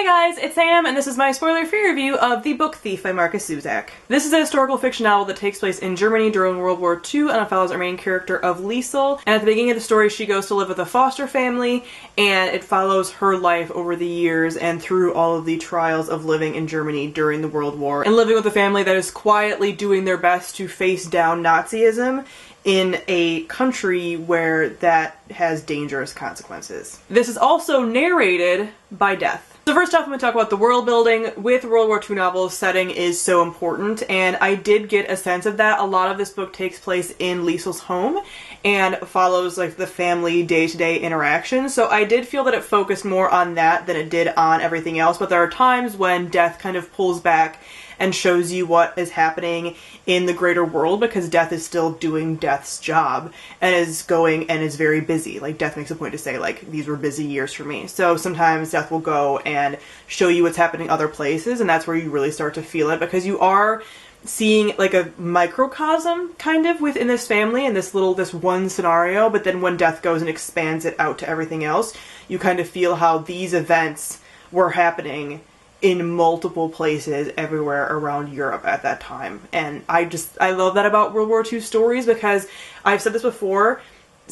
Hey guys, it's Sam, and this is my spoiler-free review of The Book Thief by Markus Zusak. This is a historical fiction novel that takes place in Germany during World War II, and it follows our main character of Liesel. And at the beginning of the story, she goes to live with a foster family, and it follows her life over the years and through all of the trials of living in Germany during the World War, and living with a family that is quietly doing their best to face down Nazism in a country where that has dangerous consequences. This is also narrated by Death. So first off, I'm going to talk about the world building. With World War II novels, setting is so important, and I did get a sense of that. A lot of this book takes place in Liesel's home and follows like the family day-to-day interactions, so I did feel that it focused more on that than it did on everything else, but there are times when Death kind of pulls back and shows you what is happening in the greater world, because Death is still doing Death's job and is going and is very busy. Like, Death makes a point to say, like, these were busy years for me. So sometimes Death will go and show you what's happening other places, and that's where you really start to feel it, because you are seeing like a microcosm kind of within this family and this one scenario, but then when Death goes and expands it out to everything else, you kind of feel how these events were happening in multiple places everywhere around Europe at that time. And I love that about World War II stories, because I've said this before,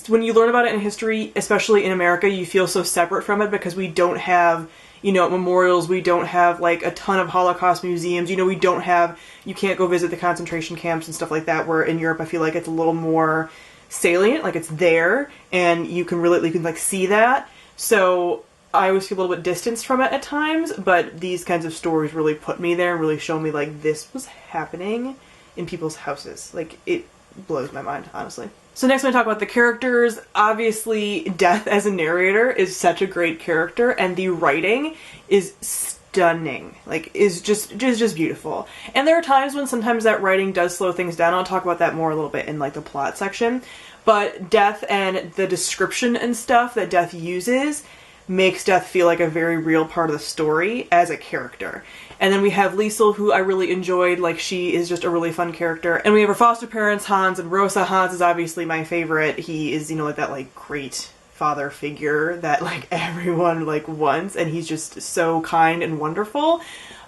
when you learn about it in history, especially in America, you feel so separate from it because we don't have, you know, memorials, we don't have like a ton of Holocaust museums, you know, you can't go visit the concentration camps and stuff like that, where in Europe I feel like it's a little more salient, like it's there and you can like see that. So I always feel a little bit distanced from it at times, but these kinds of stories really put me there and really show me like this was happening in people's houses. Like, it blows my mind, honestly. So next I'm going to talk about the characters. Obviously, Death as a narrator is such a great character, and the writing is stunning. Like, is just beautiful. And there are times when sometimes that writing does slow things down. I'll talk about that more a little bit in like the plot section. But Death and the description and stuff that Death uses makes Death feel like a very real part of the story as a character. And then we have Liesel, who I really enjoyed. Like, she is just a really fun character. And we have her foster parents, Hans and Rosa. Hans is obviously my favorite. He is, you know, like that like great father figure that like everyone like wants, and he's just so kind and wonderful.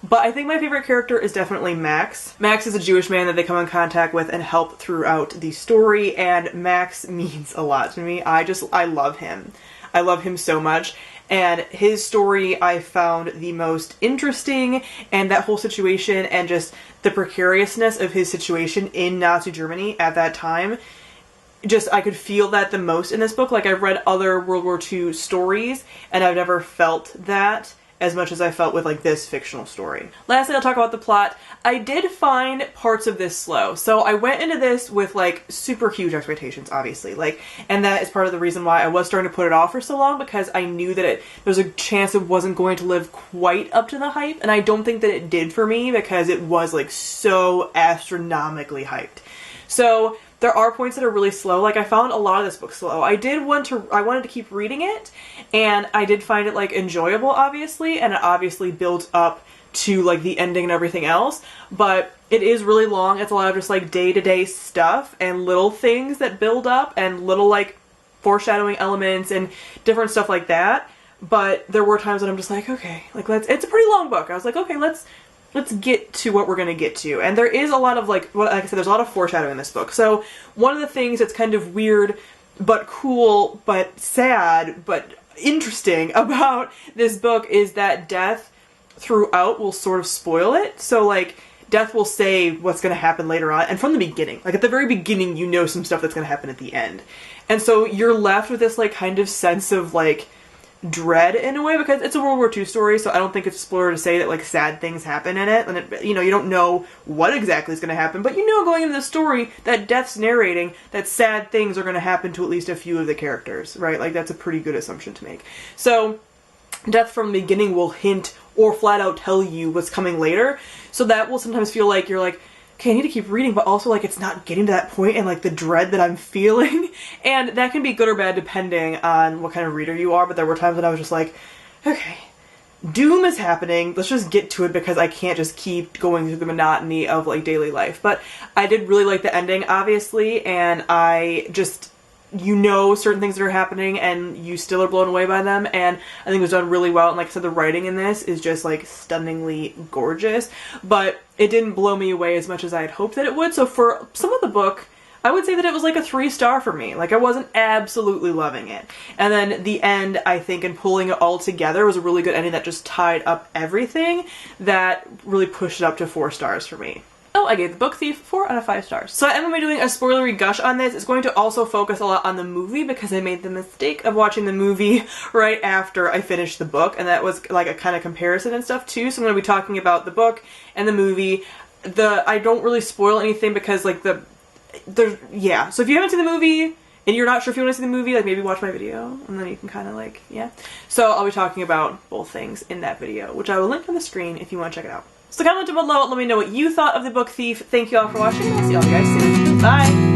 But I think my favorite character is definitely Max. Max is a Jewish man that they come in contact with and help throughout the story, and Max means a lot to me. I love him. I love him so much. And his story I found the most interesting, and that whole situation and just the precariousness of his situation in Nazi Germany at that time, I could feel that the most in this book. Like, I've read other World War II stories and I've never felt that as much as I felt with like this fictional story. Lastly, I'll talk about the plot. I did find parts of this slow. So I went into this with like super huge expectations, obviously. And that is part of the reason why I was starting to put it off for so long, because I knew that there's a chance it wasn't going to live quite up to the hype. And I don't think that it did for me, because it was like so astronomically hyped. So there are points that are really slow. Like, I found a lot of this book slow. I wanted to keep reading it, and I did find it like enjoyable, obviously, and it obviously builds up to like the ending and everything else, but it is really long. It's a lot of just like day-to-day stuff and little things that build up and little like foreshadowing elements and different stuff like that. But there were times when I'm just like, okay, like it's a pretty long book. I was like, okay, let's get to what we're going to get to. And there is a lot of like I said, there's a lot of foreshadowing in this book. So one of the things that's kind of weird but cool but sad but interesting about this book is that Death throughout will sort of spoil it. So like, Death will say what's going to happen later on, and from the beginning, like at the very beginning, you know some stuff that's going to happen at the end. And so you're left with this like kind of sense of like dread in a way, because it's a World War II story, so I don't think it's a spoiler to say that like sad things happen in it, and it, you know, you don't know what exactly is going to happen, but you know going into the story that Death's narrating that sad things are going to happen to at least a few of the characters, right? Like, that's a pretty good assumption to make. So Death from the beginning will hint or flat out tell you what's coming later, so that will sometimes feel like you're like, okay, I need to keep reading, but also like it's not getting to that point, and like the dread that I'm feeling, and that can be good or bad depending on what kind of reader you are. But there were times when I was just like, okay, doom is happening, let's just get to it, because I can't just keep going through the monotony of like daily life. But I did really like the ending, obviously, and I just you know certain things that are happening and you still are blown away by them, and I think it was done really well. And like I said, the writing in this is just like stunningly gorgeous, but it didn't blow me away as much as I had hoped that it would. So for some of the book, I would say that it was like a 3-star for me. Like, I wasn't absolutely loving it. And then the end, I think, and pulling it all together was a really good ending that just tied up everything that really pushed it up to 4 stars for me. Oh, I gave The Book Thief 4 out of 5 stars. So I am going to be doing a spoilery gush on this. It's going to also focus a lot on the movie because I made the mistake of watching the movie right after I finished the book, and that was like a kind of comparison and stuff too. So I'm going to be talking about the book and the movie. I don't really spoil anything because like yeah. So if you haven't seen the movie and you're not sure if you want to see the movie, like maybe watch my video and then you can kind of like, yeah. So I'll be talking about both things in that video, which I will link on the screen if you want to check it out. So comment down below, let me know what you thought of The Book Thief. Thank you all for watching, and I'll see all you guys soon. Bye!